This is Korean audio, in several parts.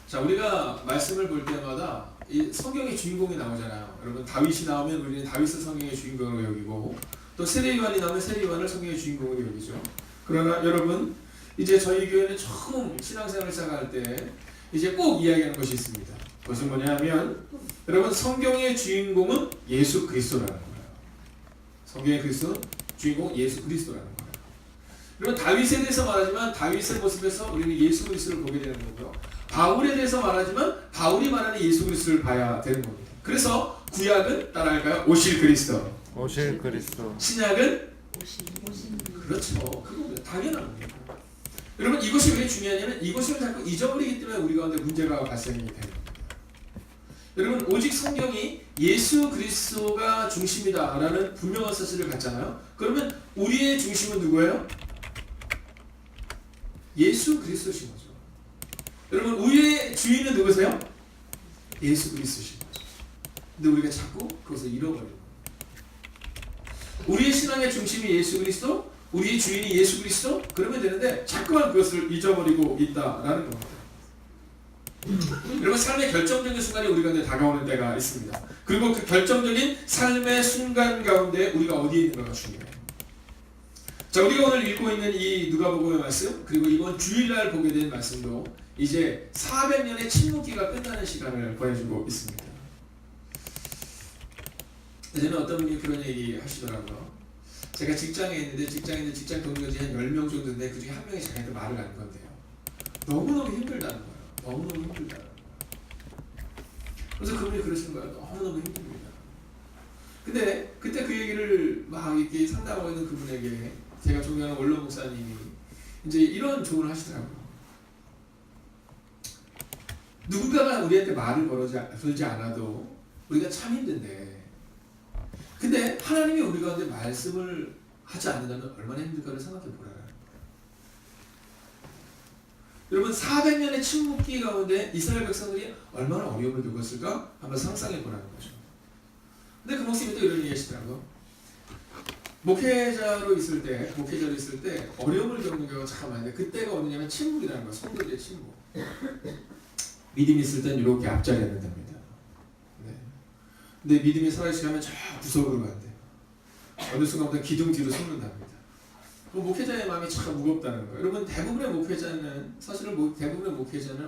자, 우리가 말씀을 볼 때마다 이 성경의 주인공이 나오잖아요. 여러분, 다윗이 나오면 우리는 다윗을 성경의 주인공으로 여기고, 또 세례요한이 나오면 세례요한을 성경의 주인공으로 여기죠. 그러나 여러분, 이제 저희 교회는 처음 신앙생활을 시작할 때 이제 꼭 이야기하는 것이 있습니다. 그것은 뭐냐면, 여러분, 성경의 주인공은 예수 그리스도라는 거예요. 성경의 그리스도는 주인공 예수 그리스도라는 거예요. 여러분, 다윗에 대해서 말하지만 다윗의 모습에서 우리는 예수 그리스도를 보게 되는 거고요. 바울에 대해서 말하지만 바울이 말하는 예수 그리스도를 봐야 되는 겁니다. 그래서 구약은 따라할까요? 오실 그리스도. 오실 그리스도. 신약은 그렇죠. 그겁니다. 당연한 겁니다. 여러분, 이것이 왜 중요하냐면 이것을 자꾸 잊어버리기 때문에 우리 가운데 문제가 발생이 되는 겁니다. 여러분, 오직 성경이 예수 그리스도가 중심이다라는 분명한 사실을 갖잖아요. 그러면 우리의 중심은 누구예요? 예수 그리스도신 거죠. 여러분, 우리의 주인은 누구세요? 예수 그리스도신 거죠. 근데 우리가 자꾸 그것을 잃어버리는 거예요. 우리의 신앙의 중심이 예수 그리스도, 우리의 주인이 예수 그리스도, 그러면 되는데 자꾸만 그것을 잊어버리고 있다라는 겁니다. 여러분, 삶의 결정적인 순간이 우리 가운데 다가오는 때가 있습니다. 그리고 그 결정적인 삶의 순간 가운데 우리가 어디에 있는가가 중요해요. 자, 우리가 오늘 읽고 있는 이 누가복음의 말씀, 그리고 이번 주일날 보게 된 말씀도 이제 400년의 침묵기가 끝나는 시간을 보여주고 있습니다. 예전에 어떤 분이 그런 얘기 하시더라고요. 제가 직장에 있는데 직장 동료들이 한 10명 정도인데 그 중에 한 명이 자기한테 말을 안 건데요. 너무너무 힘들다는 거예요. 너무너무 힘들다는 거예요. 그래서 그분이 그러시는 거예요. 너무너무 힘듭니다. 근데 그때 그 얘기를 막 이렇게 상담하고 있는 그분에게 제가 존경하는 원로 목사님이 이제 이런 조언을 하시더라고요. 누군가가 우리한테 말을 걸지 않아도 우리가 참 힘든데, 근데 하나님이 우리 가운데 말씀을 하지 않는다면 얼마나 힘들까를 생각해 보라는 거예요. 여러분, 400년의 침묵기 가운데 이스라엘 백성들이 얼마나 어려움을 겪었을까 한번 상상해 보라는 거죠. 근데 그 목사님이 또 이런 얘기 하시더라고요. 목회자로 있을 때 어려움을 겪는 경우가 참 많은데 그때가 어느냐면 침묵이라는 거예요. 성도들의 침묵. 믿음이 있을 땐 이렇게 앞자리에 앉는답니다. 네. 근데 믿음이 살아있으면 저 구석으로 간대요. 어느 순간부터 기둥 뒤로 숨는답니다. 목회자의 마음이 참 무겁다는 거예요. 여러분, 대부분의 목회자는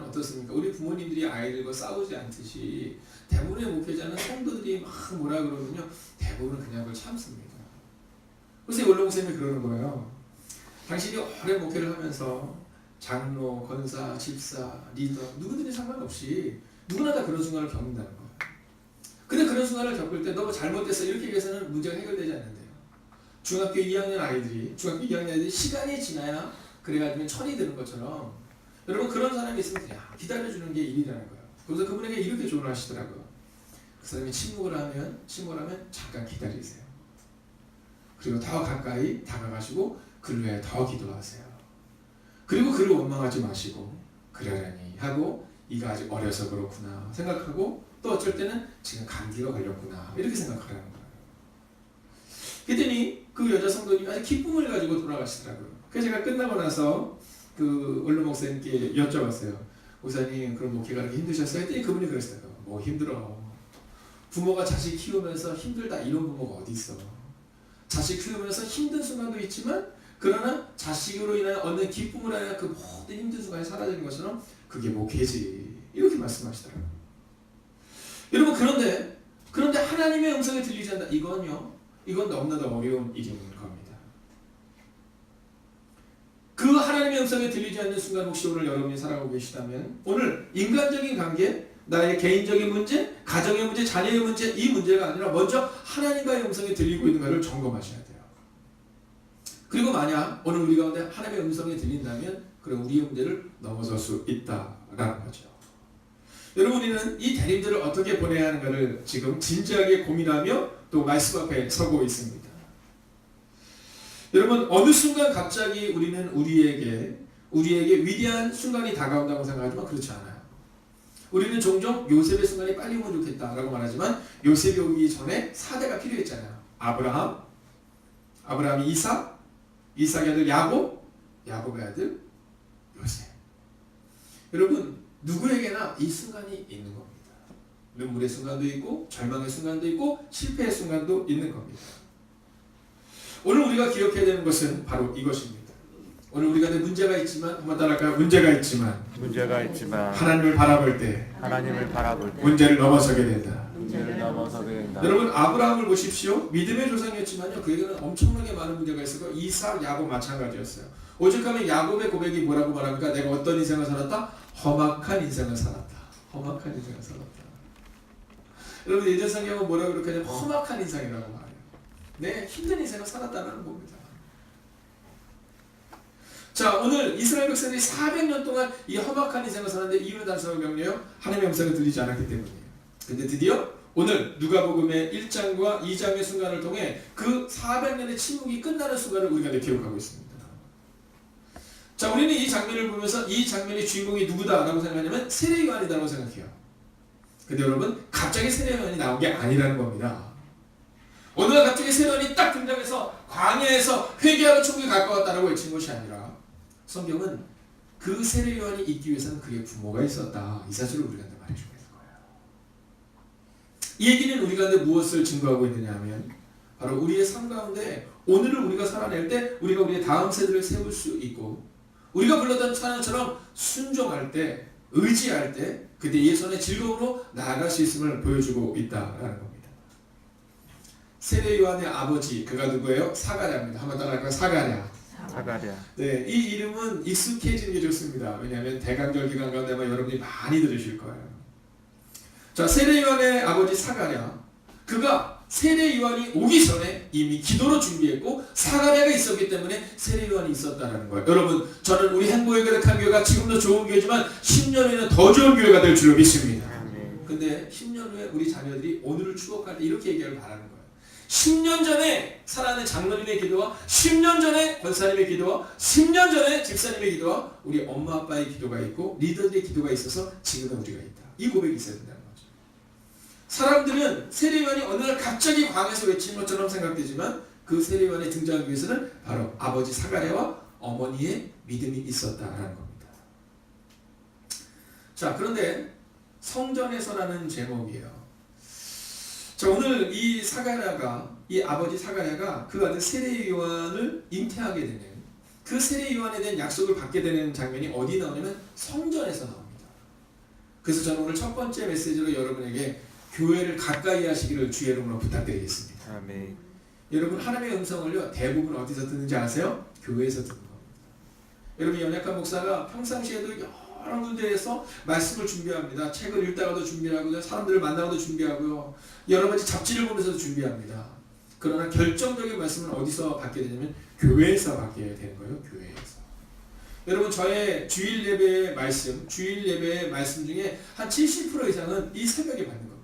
어떻습니까? 우리 부모님들이 아이들과 싸우지 않듯이 대부분의 목회자는 성도들이 막 뭐라 그러면요, 대부분은 그냥 그걸 참습니다. 그래서 원로 목사님이 그러는 거예요. 당신이 오래 목회를 하면서 장로, 권사, 집사, 리더 누구든지 상관없이 누구나 다 그런 순간을 겪는다는 거예요. 근데 그런 순간을 겪을 때 너무 잘못됐어 이렇게 얘기해서는 문제가 해결되지 않는데요. 중학교 2학년 아이들이 시간이 지나야 그래가지고 천이 되는 것처럼 여러분, 그런 사람이 있으면 그냥 기다려주는 게 일이라는 거예요. 그래서 그분에게 이렇게 조언을 하시더라고요. 그 사람이 침묵을 하면 잠깐 기다리세요. 그리고 더 가까이 다가가시고 그를 위해 더 기도하세요. 그리고 그를 원망하지 마시고 그러려니 하고 이가 아직 어려서 그렇구나 생각하고 또 어쩔 때는 지금 감기가 걸렸구나 이렇게 생각하라는 거예요. 그랬더니 그 여자 성도님이 아주 기쁨을 가지고 돌아가시더라고요. 그래서 제가 끝나고 나서 그 원로 목사님께 여쭤봤어요. 목사님, 그럼 목회가 그렇게 힘드셨어요? 했더니 그분이 그러시더라고요. 뭐 힘들어. 부모가 자식 키우면서 힘들다 이런 부모가 어디 있어. 자식 키우면서 힘든 순간도 있지만 그러나 자식으로 인하여 얻는 기쁨을 하여 그 모든 힘든 순간이 사라지는 것처럼 그게 목회지 이렇게 말씀하시더라고요. 여러분, 그런데 하나님의 음성이 들리지 않는다. 이건 너무나도 어려운 일인 겁니다. 그 하나님의 음성이 들리지 않는 순간 혹시 오늘 여러분이 살아가고 계시다면 오늘 인간적인 관계, 나의 개인적인 문제, 가정의 문제, 자녀의 문제, 이 문제가 아니라 먼저 하나님과의 음성이 들리고 있는가를 점검하셔야 돼요. 그리고 만약 오늘 우리 가운데 하나님의 음성이 들린다면 그럼 우리의 문제를 넘어설 수 있다라는 거죠. 여러분, 우리는 이 대림들을 어떻게 보내야 하는가를 지금 진지하게 고민하며 또 말씀 앞에 서고 있습니다. 여러분, 어느 순간 갑자기 우리는 우리에게 위대한 순간이 다가온다고 생각하지만 그렇지 않아요. 우리는 종종 요셉의 순간이 빨리 오면 좋겠다라고 말하지만 요셉이 오기 전에 4대가 필요했잖아요. 아브라함이 이삭, 이삭의 아들 야곱, 야곱의 아들 요셉. 여러분, 누구에게나 이 순간이 있는 겁니다. 눈물의 순간도 있고 절망의 순간도 있고 실패의 순간도 있는 겁니다. 오늘 우리가 기억해야 되는 것은 바로 이것입니다. 오늘 우리가 문제가 있지만 한번 따라할까요? 문제가 있지만 하나님을 바라볼 때 문제를 넘어서게 된다. 여러분 아브라함을 보십시오. 믿음의 조상이었지만요, 그에게는 엄청나게 많은 문제가 있었고 이삭, 야곱 마찬가지였어요. 오죽하면 야곱의 고백이 뭐라고 말합니까? 내가 어떤 인생을 살았다? 험악한 인생을 살았다. 험악한 인생을 살았다. 여러분 예전 성경은 뭐라고 그렇게 하냐면 험악한 인생이라고 말해요. 네, 힘든 인생을 살았다는 겁니다. 자, 오늘 이스라엘 백성들이 400년 동안 이 험악한 인생을 사는데 이유는 단서가 명료해요. 하나님의 음성을 들리지 않았기 때문이에요. 근데 드디어 오늘 누가복음의 1장과 2장의 순간을 통해 그 400년의 침묵이 끝나는 순간을 우리가 기억하고 있습니다. 자, 우리는 이 장면을 보면서 이 장면의 주인공이 누구다라고 생각하냐면 세례 요한이라고 생각해요. 근데 여러분 갑자기 세례 요한이 나온 게 아니라는 겁니다. 어느 날 갑자기 세례 요한이 딱 등장해서 광야에서 회개하고 천국에 가까웠다라고 외친 것이 아니라 성경은 그 세례 요한이 있기 위해서는 그의 부모가 있었다. 이 사실을 우리가 말해주고 있는 거예요. 이 얘기는 우리가 무엇을 증거하고 있느냐 하면 바로 우리의 삶 가운데 오늘을 우리가 살아낼 때 우리가 우리의 다음 세대를 세울 수 있고 우리가 불렀던 찬양처럼 순종할 때 의지할 때 그때 예수의 즐거움으로 나아갈 수 있음을 보여주고 있다라는 겁니다. 세례 요한의 아버지 그가 누구예요? 사가랴입니다. 한번 따라할까요? 사가랴. 네, 이 이름은 익숙해지는 게 좋습니다. 왜냐하면 대강절 기간 가운데 아마 여러분이 많이 들으실 거예요. 자, 세례 요한의 아버지 사가랴, 그가 세례 요한이 오기 전에 이미 기도로 준비했고 사가랴가 있었기 때문에 세례 요한이 있었다는 거예요. 여러분, 저는 우리 행복의 거룩한 교회가 지금도 좋은 교회지만 10년 후에는 더 좋은 교회가 될 줄로 믿습니다. 근데 10년 후에 우리 자녀들이 오늘을 추억할 때 이렇게 얘기를 바라는 거예요. 10년 전에 살아가는 장로님의 기도와 10년 전에 권사님의 기도와 10년 전에 집사님의 기도와 우리 엄마 아빠의 기도가 있고 리더들의 기도가 있어서 지금의 우리가 있다. 이 고백이 있어야 된다는 거죠. 사람들은 세례요한이 어느 날 갑자기 광야에서 외친 것처럼 생각되지만 그 세례요한의 등장하기 위해서는 바로 아버지 사가랴와 어머니의 믿음이 있었다라는 겁니다. 자, 그런데 성전에서라는 제목이에요. 자, 오늘 이 사가랴가, 이 아버지 사가랴가 그 아들 세례 요한을 잉태하게 되는 그 세례 요한에 대한 약속을 받게 되는 장면이 어디 나오냐면 성전에서 나옵니다. 그래서 저는 오늘 첫 번째 메시지로 여러분에게 교회를 가까이 하시기를 주의 이름으로 부탁드리겠습니다. 아멘. 여러분 하나님의 음성을요 대부분 어디서 듣는지 아세요? 교회에서 듣는 겁니다. 여러분 연약한 목사가 평상시에도 여러 군데에서 말씀을 준비합니다. 책을 읽다가도 준비하고요. 사람들을 만나고도 준비하고요. 여러 가지 잡지를 보면서도 준비합니다. 그러나 결정적인 말씀은 어디서 받게 되냐면 교회에서 받게 되는 거예요. 교회에서. 여러분 저의 주일 예배의 말씀 중에 한 70% 이상은 이 새벽에 받는 겁니다.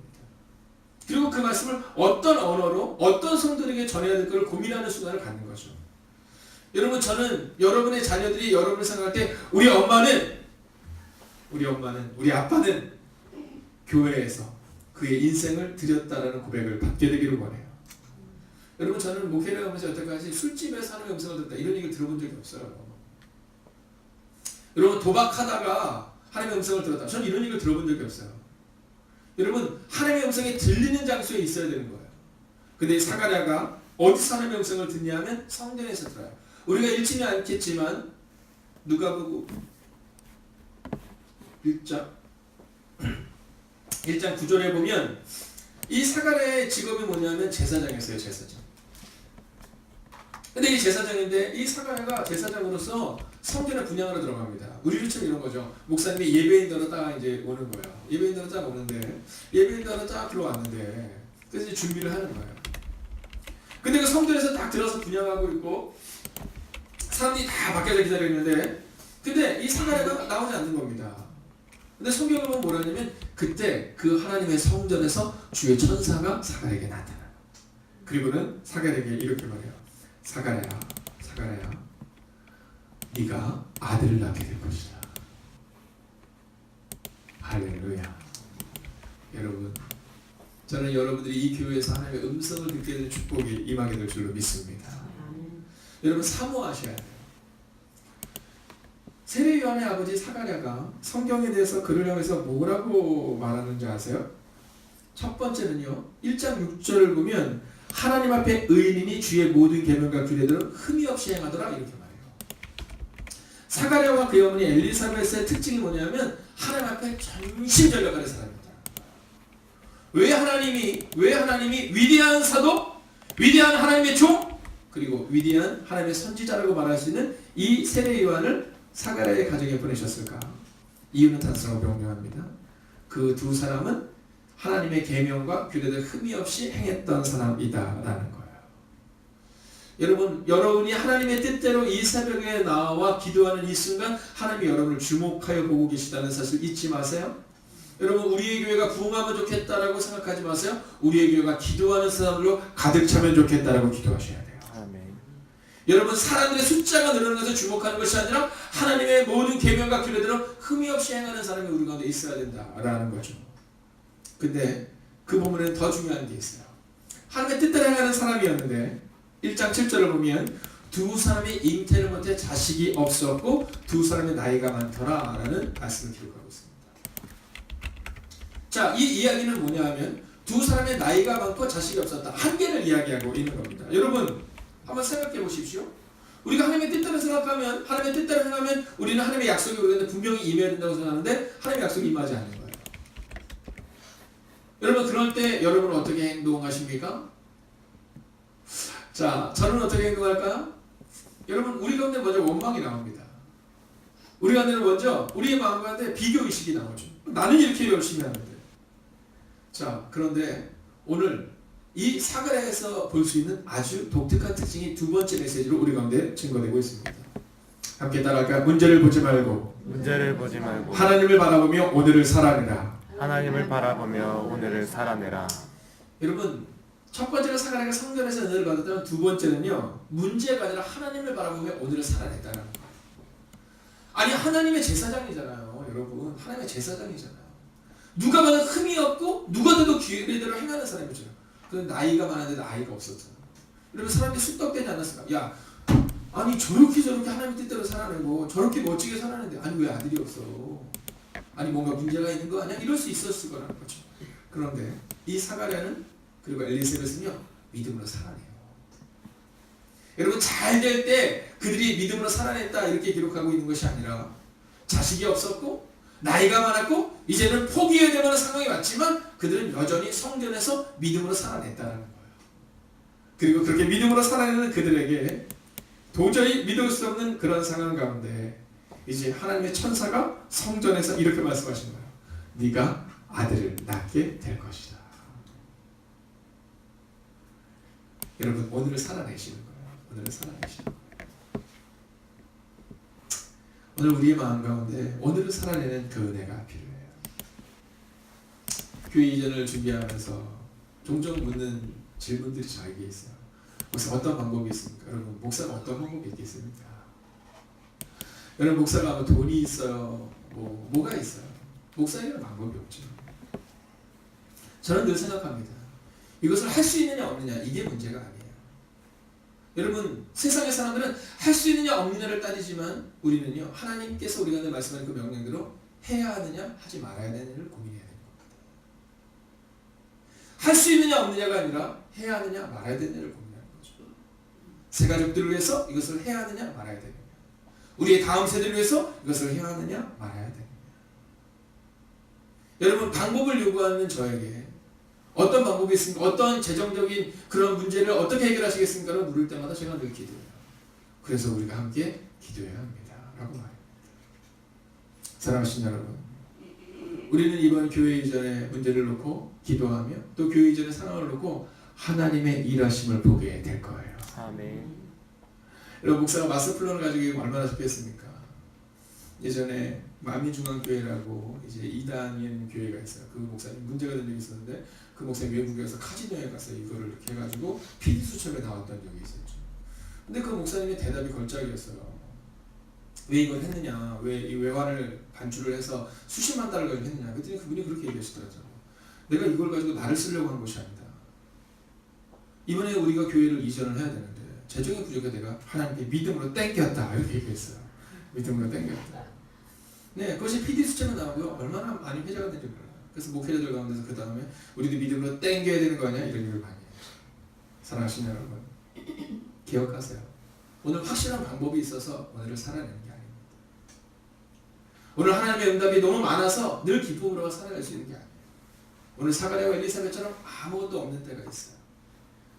그리고 그 말씀을 어떤 언어로 어떤 성도에게 전해야 될 걸 고민하는 순간을 갖는 거죠. 여러분 저는 여러분의 자녀들이 여러분을 생각할 때 우리 아빠는 교회에서 그의 인생을 드렸다라는 고백을 받게 되기를 원해요. 여러분 저는 목회를 하면서 여태까지 술집에서 하나님의 음성을 듣다 이런 얘기를 들어본 적이 없어요. 여러분 도박하다가 하나님의 음성을 들었다. 저는 이런 얘기를 들어본 적이 없어요. 여러분 하나님의 음성이 들리는 장소에 있어야 되는 거예요. 근데 사가랴가 어디서 하나님의 음성을 듣냐 하면 성전에서 들어요. 우리가 읽지는 않겠지만 누가복음 1장 9절에 보면 이 사가랴의 직업이 뭐냐면 제사장이었어요. 제사장. 근데 이 제사장인데 이 사가랴가 제사장으로서 성전에 분향하러 들어갑니다. 우리처럼 이런 거죠. 목사님이 예배인들로 딱 이제 오는 거예요. 예배인들로 딱 오는데 예배인들로 딱 들어왔는데 그래서 이제 준비를 하는 거예요. 근데 그 성전에서 딱 들어서 분향하고 있고 사람들이 다 밖에서 기다리고 있는데 근데 이 사가랴가 나오지 않는 겁니다. 근데 성경을 보면 뭐라냐면 그때 그 하나님의 성전에서 주의 천사가 사가랴에게 나타나요. 그리고는 사가랴에게 이렇게 말해요. 사가랴야 네가 아들을 낳게 될 것이다. 할렐루야. 여러분 저는 여러분들이 이 교회에서 하나님의 음성을 듣게 되는 축복이 임하게 될 줄로 믿습니다. 여러분 사모하셔야 돼요. 세례 요한의 아버지 사가랴가 성경에 대해서 그를 향해서 뭐라고 말하는지 아세요? 첫 번째는요, 1장 6절을 보면 하나님 앞에 의인이니 주의 모든 계명과 규례들은 흠이 없이 행하더라 이렇게 말해요. 사가랴와 그의 어머니 엘리사벳의 특징이 뭐냐면 하나님 앞에 전심전력하는 사람입니다. 왜 하나님이 위대한 사도, 위대한 하나님의 종, 그리고 위대한 하나님의 선지자라고 말할 수 있는 이 세례 요한을 사가랴의 가정에 보내셨을까? 이유는 단순하고 명료합니다. 그 두 사람은 하나님의 계명과 규례를 흠이 없이 행했던 사람이다라는 거예요. 여러분이 하나님의 뜻대로 이 새벽에 나와 기도하는 이 순간 하나님이 여러분을 주목하여 보고 계시다는 사실 잊지 마세요. 여러분, 우리의 교회가 부흥하면 좋겠다라고 생각하지 마세요. 우리의 교회가 기도하는 사람들로 가득 차면 좋겠다라고 기도하셔야 돼요. 아멘. 여러분, 사람들의 숫자가 늘어나는 것을 주목하는 것이 아니라 하나님의 모든 계명과 규례들은 흠이 없이 행하는 사람이 우리 가운데 있어야 된다라는 거죠. 근데 그 부분에는 더 중요한 게 있어요. 하나님의 뜻대로 행하는 사람이었는데 1장 7절을 보면 두 사람이 잉태를 못해 자식이 없었고 두 사람의 나이가 많더라 라는 말씀을 기록하고 있습니다. 자, 이 이야기는 뭐냐 하면 두 사람의 나이가 많고 자식이 없었다. 한계를 이야기하고 있는 겁니다. 여러분, 한번 생각해 보십시오. 우리가 하나님의 뜻대로 생각하면, 하나님의 뜻대로 행하면 우리는 하나님의 약속이 우리한테 분명히 임해야 된다고 생각하는데 하나님의 약속이 임하지 않는 거예요. 여러분, 그럴 때 여러분은 어떻게 행동하십니까? 자, 저는 어떻게 행동할까요? 여러분, 우리 가운데 먼저 원망이 나옵니다. 우리 가운데는 먼저 우리의 마음 가운데 비교의식이 나오죠. 나는 이렇게 열심히 하는데. 자, 그런데 오늘 이 사가랴에서 볼 수 있는 아주 독특한 특징이 두 번째 메시지로 우리 가운데 증거되고 있습니다. 함께 따라할까요? 문제를 보지 말고 하나님을 바라보며 오늘을 살아내라. 하나님을 바라보며 오늘을 살아내라. 여러분, 첫 번째는 사가랴가 성전에서 은혜를 받았다면 두 번째는요, 문제가 아니라 하나님을 바라보며 오늘을 살아냈다는 거예요. 아니, 하나님의 제사장이잖아요. 여러분, 하나님의 제사장이잖아요. 누가 봐도 흠이 없고 누가 봐도 규례대로 행하는 사람이죠. 그런데 나이가 많은데 나이가 없었잖아요. 여러분, 사람들이 쑥덕대지 않았을까? 야, 아니 저렇게 하나님의 뜻대로 살아내고 저렇게 멋지게 살아내는데 아니 왜 아들이 없어? 아니 뭔가 문제가 있는 거 아니야? 이럴 수 있었을 거라는 거죠. 그런데 이 사가랴는 그리고 엘리사벳은요, 믿음으로 살아내요. 여러분, 잘 될 때 그들이 믿음으로 살아냈다 이렇게 기록하고 있는 것이 아니라 자식이 없었고 나이가 많았고 이제는 포기해야 될 만한 상황이 왔지만 그들은 여전히 성전에서 믿음으로 살아냈다는 거예요. 그리고 그렇게 믿음으로 살아내는 그들에게 도저히 믿을 수 없는 그런 상황 가운데 이제 하나님의 천사가 성전에서 이렇게 말씀하신 거예요. 네가 아들을 낳게 될 것이다. 여러분, 오늘을 살아내시는 거예요. 오늘을 살아내시는 거예요. 오늘 우리의 마음 가운데 오늘을 살아내는 그 은혜가 필요해요. 교회 이전을 준비하면서 종종 묻는 질문들이 저에게 있어요. 목사, 어떤 방법이 있습니까? 여러분, 목사가 어떤 방법이 있겠습니까? 여러분, 목사가 뭐 돈이 있어요? 뭐가 있어요? 목사에게는 방법이 없죠. 저는 늘 생각합니다. 이것을 할 수 있느냐 없느냐 이게 문제가 아니에요. 여러분, 세상의 사람들은 할 수 있느냐 없느냐를 따지지만 우리는요, 하나님께서 우리가 늘 말씀하는 그 명령대로 해야 하느냐 하지 말아야 되느냐를 고민해야 되는 겁니다. 할 수 있느냐 없느냐가 아니라 해야 하느냐 말아야 되느냐를 고민하는 거죠. 새 가족들을 위해서 이것을 해야 하느냐 말아야 되느냐, 우리의 다음 세대를 위해서 이것을 해야 하느냐 말아야 되느냐. 여러분, 방법을 요구하는 저에게 어떤 방법이 있습니까? 어떤 재정적인 그런 문제를 어떻게 해결하시겠습니까? 라고 물을 때마다 제가 늘 기도해요. 그래서 우리가 함께 기도해야 합니다. 라고 말합니다. 사랑하신 여러분, 우리는 이번 교회 이전의 문제를 놓고 기도하며 또 교회 이전의 상황을 놓고 하나님의 일하심을 보게 될 거예요. 아멘. 여러분, 목사가 마스터플랜을 가지고 얼마나 좋겠습니까? 예전에 만민중앙교회라고 이제 2단인 교회가 있어요. 그 목사님 문제가 된 적이 있었는데 그 목사님 외국에서 카지노에 가서 이거를 이렇게 해가지고 PD수첩에 나왔던 적이 있었죠. 근데 그 목사님의 대답이 걸작이었어요. 왜 이걸 했느냐, 왜 이 외환을 반출을 해서 수십만 달러 가지고 했느냐. 그랬더니 그분이 그렇게 얘기하시더라고요. 내가 이걸 가지고 나를 쓰려고 하는 것이 아니다. 이번에 우리가 교회를 이전을 해야 되는데 재정의 부족에 내가 하나님께 믿음으로 땡겼다 이렇게 얘기했어요. 믿음으로 땡겼다. 네, 그것이 PD 수치로 나오고요. 얼마나 많이 회자가 되는지 몰라요. 그래서 목회자들 가운데서 그 다음에 우리도 믿음으로 땡겨야 되는 거 아니야? 이런 얘기를 많이 해요. 사랑하시는 여러분, 기억하세요. 오늘 확실한 방법이 있어서 오늘을 살아내는 게 아닙니다. 오늘 하나님의 응답이 너무 많아서 늘 기쁨으로 살아갈 수 있는 게 아니에요. 오늘 사가랴와 엘리사벳처럼 아무것도 없는 때가 있어요.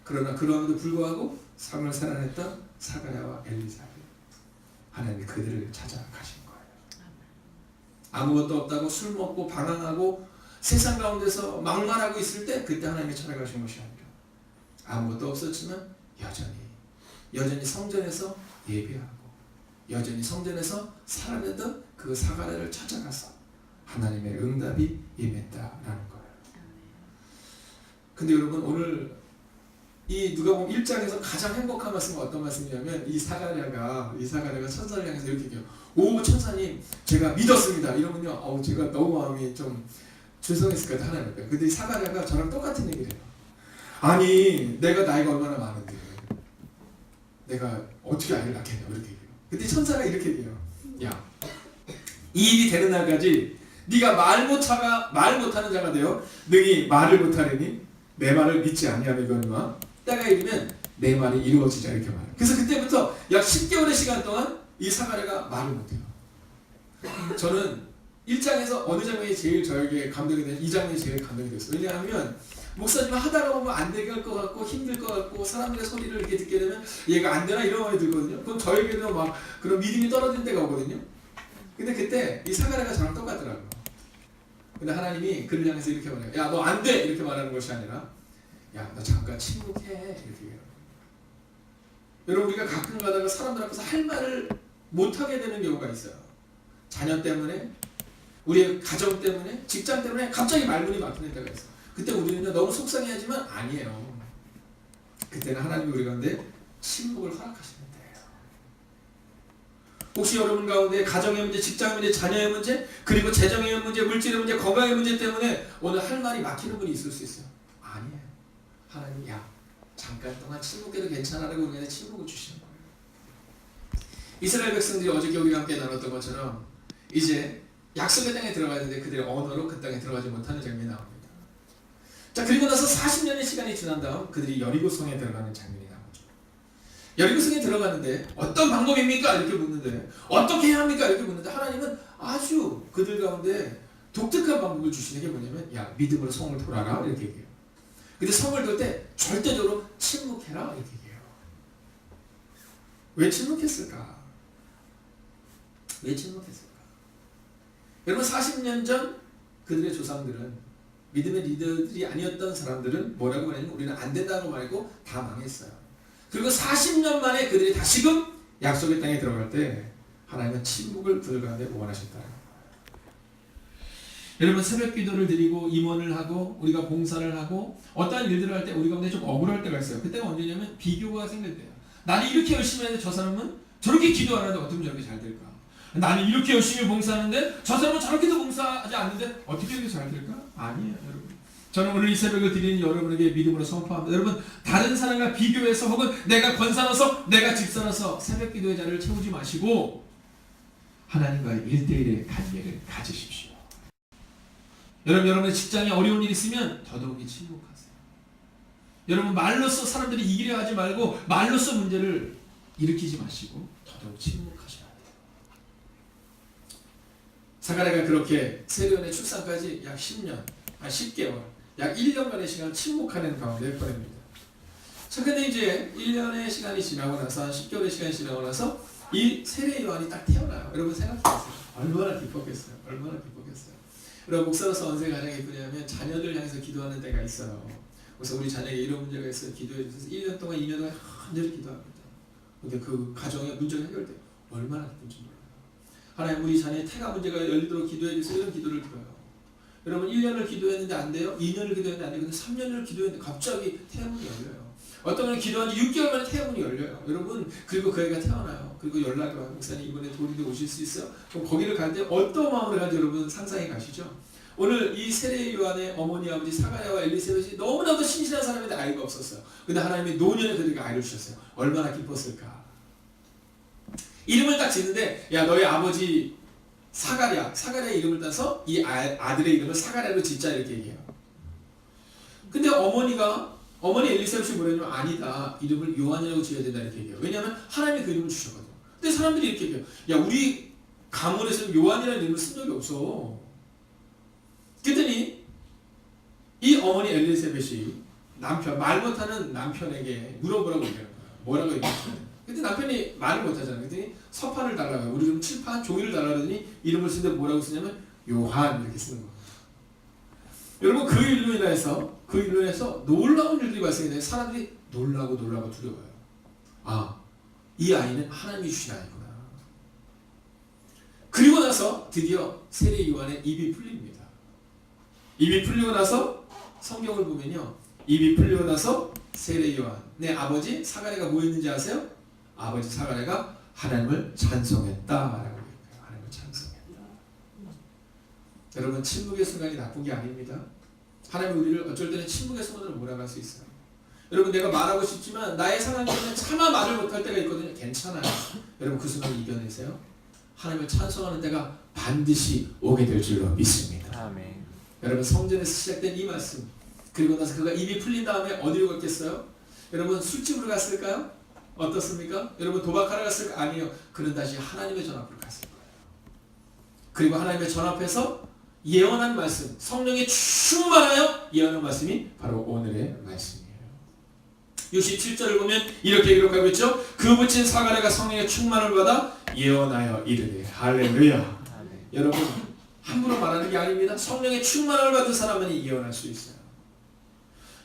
그러나 그러함에도 불구하고 삶을 살아냈던 사가랴와 엘리사벳, 하나님이 그들을 찾아가신 거예요. 아무것도 없다고 술 먹고 방황하고 세상 가운데서 막말하고 있을 때 그때 하나님이 찾아가신 것이 아니라 아무것도 없었지만 여전히 성전에서 예배하고 여전히 성전에서 살아내던 그 사가랴를 찾아가서 하나님의 응답이 임했다라는 거예요. 근데 여러분, 오늘 이 누가복음 1장에서 가장 행복한 말씀은 어떤 말씀이냐면 이 사가랴가 천사를 향해서 이렇게 얘기해요. 오 천사님, 제가 믿었습니다. 이러면요, 제가 너무 마음이 좀 죄송했을 것 같아요. 하나님께. 근데 이 사가랴가 저랑 똑같은 얘기를 해요. 아니, 내가 나이가 얼마나 많은데 내가 어떻게 아이를 낳겠냐, 이렇게 얘기해요. 근데 천사가 이렇게 얘기해요. 야, 이 일이 되는 날까지 네가 말 못하는 자가 되어 능히 말을 못하려니 내 말을 믿지 아니하거니와 때가 이르면 내 말이 이루어지자, 이렇게 말해요. 그래서 그때부터 약 10개월의 시간 동안 이 사가랴가 말을 못해요. 저는 1장에서 어느 장면이 제일 저에게 감동이 되는, 이 장면이 제일 감동이 됐어요. 왜냐하면 목사님 하다가 보면 안 되게 할 것 같고 힘들 것 같고 사람들의 소리를 이렇게 듣게 되면 얘가 안 되나 이런 마음이 들거든요. 그럼 저에게도 막 그런 믿음이 떨어진 때가 오거든요. 근데 그때 이 사가랴가 저랑 똑같더라고요. 근데 하나님이 그를 향해서 이렇게 말해요. 야, 너 안 돼! 이렇게 말하는 것이 아니라 야, 너 잠깐 침묵해, 이렇게 얘기해요. 여러분, 우리가 가끔 가다가 사람들 앞에서 할 말을 못하게 되는 경우가 있어요. 자녀 때문에, 우리의 가정 때문에, 직장 때문에 갑자기 말문이 막히는 때가 있어요. 그때 우리는 너무 속상해하지만 아니에요. 그때는 하나님이 우리 가운데 침묵을 허락하시는 때예요. 혹시 여러분 가운데 가정의 문제, 직장의 문제, 자녀의 문제, 그리고 재정의 문제, 물질의 문제, 건강의 문제 때문에 오늘 할 말이 막히는 분이 있을 수 있어요. 아니에요. 하나님, 야, 잠깐 동안 침묵해도 괜찮아라고 우리한테 침묵을 주시는 거예요. 이스라엘 백성들이 어저께 우리가 함께 나눴던 것처럼 이제 약속의 땅에 들어가야 되는데 그들의 언어로 그 땅에 들어가지 못하는 장면이 나옵니다. 자, 그리고 나서 40년의 시간이 지난 다음 그들이 여리고성에 들어가는 장면이 나오죠. 여리고성에 들어가는데 어떤 방법입니까? 이렇게 묻는데, 어떻게 해야 합니까? 이렇게 묻는데 하나님은 아주 그들 가운데 독특한 방법을 주시는 게 뭐냐면, 야, 믿음으로 성을 돌아라, 이렇게 얘기해요. 근데 성을 돌 때 절대적으로 침묵해라, 이렇게 얘기해요. 왜 침묵했을까? 왜 침묵했을까? 여러분, 40년 전 그들의 조상들은, 믿음의 리더들이 아니었던 사람들은 뭐라고 말했냐면 우리는 안 된다고 말고 다 망했어요. 그리고 40년 만에 그들이 다시금 약속의 땅에 들어갈 때 하나님은 침묵을 그들 가운데 원하셨다는 거예요. 여러분, 새벽 기도를 드리고 임원을 하고 우리가 봉사를 하고 어떠한 일들을 할 때 우리 가운데 좀 억울할 때가 있어요. 그때가 언제냐면 비교가 생길 때예요. 나는 이렇게 열심히 하는데 저 사람은 저렇게 기도 안 하는데 어떻게 저렇게 잘 될까? 나는 이렇게 열심히 봉사하는데 저 사람은 저렇게도 봉사하지 않는데 어떻게 이렇게 잘 될까? 아니에요, 여러분. 저는 오늘 이 새벽을 드리는 여러분에게 믿음으로 선포합니다. 여러분, 다른 사람과 비교해서 혹은 내가 권사로서 내가 집사로서 새벽 기도의 자리를 채우지 마시고 하나님과의 1대1의 관계를 가지십시오. 여러분의 직장에 어려운 일이 있으면 더더욱이 침묵하세요. 여러분, 말로써 사람들이 이기려 하지 말고 말로써 문제를 일으키지 마시고 더더욱 침묵하셔야 돼요. 사가랴가 그렇게 세례원의 출산까지 약 10개월, 약 1년간의 시간을 침묵하는 가운데 보냅니다. 자, 근데 이제 1년의 시간이 지나고 나서, 한 10개월의 시간이 지나고 나서 이 세례 요한이 딱 태어나요. 여러분 생각해보세요. 얼마나 기뻤겠어요. 얼마나 기뻤겠어요. 여러분, 목사로서 언제 가장 기쁘냐면 자녀들 향해서 기도하는 때가 있어요. 그래서 우리 자녀에게 이런 문제가 있어요. 기도해 주셔서 1년 동안, 2년 동안 간절히 기도합니다. 근데 그 가정의 문제가 해결돼요. 얼마나 기쁜지 몰라요. 하나님, 우리 자녀의 태가 문제가 열리도록 기도해 주세요. 이런 기도를 드려요. 여러분, 1년을 기도했는데 안 돼요? 2년을 기도했는데 안 돼요? 근데 3년을 기도했는데 갑자기 태문이 열려요. 어떤 분은 기도한 지 6개월 만에 태문이 열려요. 여러분, 그리고 그 애가 태어나요. 그리고 연락이 와요. 목사님, 이번에 도리대 오실 수 있어요? 그럼 거기를 갈 때 어떤 마음으로 가지 여러분 상상해 가시죠? 오늘 이 세례 요한의 어머니 아버지 사가랴와 엘리사벳이 너무나도 신실한 사람인데 아이가 없었어요. 근데 하나님이 노년에 그들에게 아이를 주셨어요. 얼마나 기뻤을까? 이름을 딱 짓는데 야 너희 아버지 사가랴 이름을 따서 이 아들의 이름을 사가랴로 짓자 이렇게 얘기해요. 근데 어머니 엘리사벳이 뭐냐면 아니다. 이름을 요한이라고 지어야 된다 이렇게 얘기해요. 왜냐하면 하나님이 그 이름을 주셨거든요. 근데 사람들이 이렇게 얘기해요. 야 우리 가문에서는 요한이라는 이름을 쓴 적이 없어. 그랬더니 이 어머니 엘리사벳이 말 못하는 남편에게 물어보라고 얘기하는 거야. 뭐라고 얘기했어요? 근데 남편이 말을 못하잖아요. 그랬더니 서판을 달라고 우리 좀 칠판 종이를 달라 그러더니 이름을 쓰는데 뭐라고 쓰냐면 요한 이렇게 쓰는 거예요. 여러분 그 일로 인해서 놀라운 일들이 발생이 돼요. 사람들이 놀라고 두려워요. 이 아이는 하나님이 주신 아이구나. 그리고 나서 드디어 세례 요한의 입이 풀립니다. 입이 풀리고 나서 성경을 보면요. 입이 풀리고 나서 세례 요한의 아버지 사가랴가 뭐 했는지 아세요? 아버지 사가랴가 하나님을 찬송했다라고 얘기해요. 하나님을 찬송했다. 여러분 침묵의 순간이 나쁜 게 아닙니다. 하나님이 우리를 어쩔 때는 침묵의 순간으로 몰아갈 수 있어요. 여러분 내가 말하고 싶지만 나의 상황에는 차마 말을 못할 때가 있거든요. 괜찮아요. 여러분 그 순간을 이겨내세요. 하나님을 찬송하는 때가 반드시 오게 될 줄로 믿습니다. 아멘. 여러분 성전에서 시작된 이 말씀 그리고 나서 그가 입이 풀린 다음에 어디로 갔겠어요? 여러분 술집으로 갔을까요? 어떻습니까? 여러분 도박하러 갔을까요? 아니요. 그는 다시 하나님의 전 앞으로 갔을 거예요. 그리고 하나님의 전 앞에서 예언한 말씀 성령에 충만하여 예언한 말씀이 바로 오늘의 말씀이에요. 67절을 보면 이렇게 기록하고 있죠. 그 붙인 사가랴가 성령의 충만을 받아 예언하여 이르되 할렐루야. 아멘. 여러분 함부로 말하는 게 아닙니다. 성령의 충만을 받은 사람만이 예언할 수 있어요.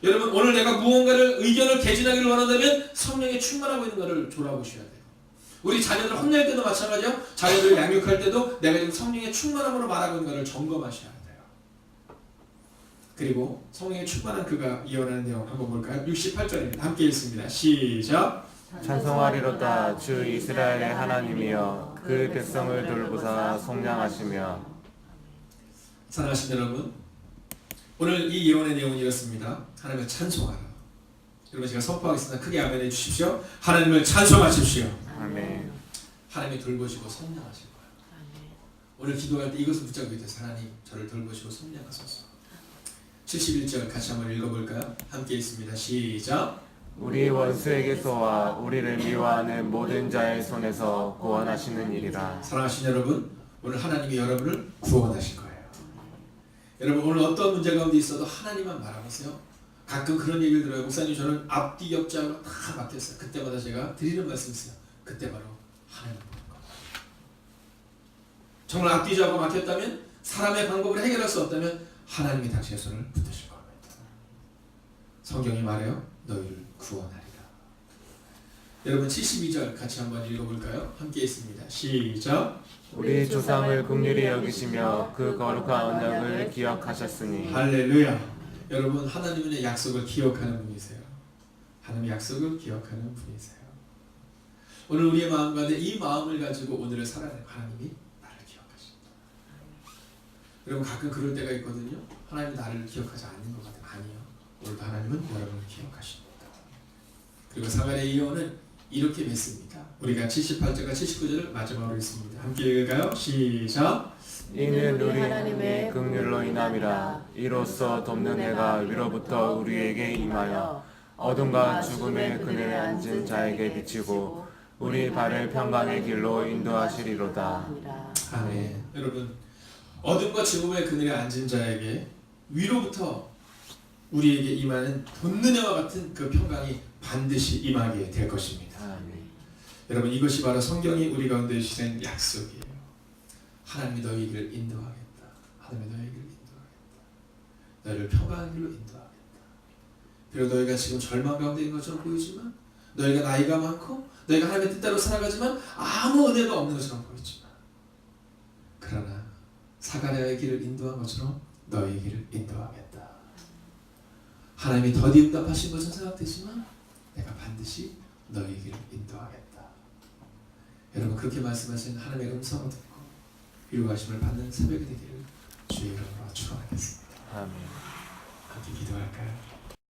여러분 오늘 내가 무언가를 의견을 개진하기를 원한다면 성령에 충만하고 있는 것을 돌아보셔야 돼요. 우리 자녀들 혼낼 때도 마찬가지요. 자녀들 양육할 때도 내가 지금 성령의 충만함으로 말하고 있는 것을 점검하셔야 돼요. 그리고 성령에 충만한 그가 예언하는 내용 한번 볼까요? 68절입니다. 함께 읽습니다. 시작. 찬송하리로다 주 이스라엘의 하나님이여 그 백성을 돌보사 속량하시며. 사랑하신 여러분 오늘 이 예언의 내용은 이렇습니다. 하나님을 찬송하라. 여러분 제가 선포하겠습니다. 크게 아멘 해주십시오. 하나님을 찬송하십시오. 아멘. 하나님이 돌보시고 성량하실 거예요. 오늘 기도할 때 이것을 붙잡고 있어요. 하나님 저를 돌보시고 성량하소서. 71절 같이 한번 읽어볼까요? 함께 읽습니다. 시작. 우리 원수에게서와 우리를 미워하는 모든 자의 손에서 구원하시는 일이라. 사랑하신 여러분 오늘 하나님이 여러분을 구원하실 거예요. 여러분 오늘 어떤 문제 가운데 있어도 하나님만 바라보세요. 가끔 그런 얘기를 들어요. 목사님 저는 앞뒤 옆자로 다 막혔어요. 그때마다 제가 드리는 말씀이 있어요. 그때 바로 하나님 보는 겁니다. 정말 앞뒤 좌우가 막혔다면 사람의 방법으로 해결할 수 없다면 하나님이 당신의 손을 붙드실 겁니다. 성경이 말해요. 너희를 구원하리라. 여러분 72절 같이 한번 읽어볼까요? 함께 있습니다. 시작. 우리 조상을 긍휼히 여기시며 그 거룩한 언약을 기억하셨으니. 할렐루야. 여러분 하나님의 약속을 기억하는 분이세요. 하나님의 약속을 기억하는 분이세요. 오늘 우리의 마음 가운데 이 마음을 가지고 오늘을 살아내는 하나님이 나를 기억하십니다. 여러분 가끔 그럴 때가 있거든요. 하나님이 나를 기억하지 않는 것 같아요. 아니요. 오늘도 하나님은 여러분을 기억하십니다. 그리고 사가랴 예언은 이렇게 맺습니다. 우리가 78절과 79절을 마지막으로 읽습니다. 함께 읽을까요? 시작. 이는 우리 하나님의 긍휼로 인함이라. 이로써 돕는 해가 위로부터 우리에게 임하여 어둠과 죽음의 그늘에 앉은 자에게 비치고 우리 발을 평강의 길로 인도하시리로다. 아멘. 여러분 어둠과 죽음의 그늘에 앉은 자에게 위로부터 우리에게 임하는 돕는 해와 같은 그 평강이 반드시 임하게 될 것입니다. 아멘. 여러분 이것이 바로 성경이 우리 가운데 주신 약속이에요. 하나님이 너희 길을 인도하겠다. 하나님이 너희 길을 인도하겠다. 너희를 평강한 길로 인도하겠다. 비록 너희가 지금 절망 가운데 있는 것처럼 보이지만 너희가 나이가 많고 너희가 하나님의 뜻대로 살아가지만 아무 은혜가 없는 것처럼 보이지만 그러나 사가랴의 길을 인도한 것처럼 너희의 길을 인도하겠다. 하나님이 더디 응답하신 것은 생각되지만 내가 반드시 너희의 길을 인도하겠다. 여러분 그렇게 말씀하신 하나님의 음성을 듣고 위로하심을 받는 새벽이 되기를 주의 이름으로 축원하겠습니다. 아멘. 함께 기도할까요?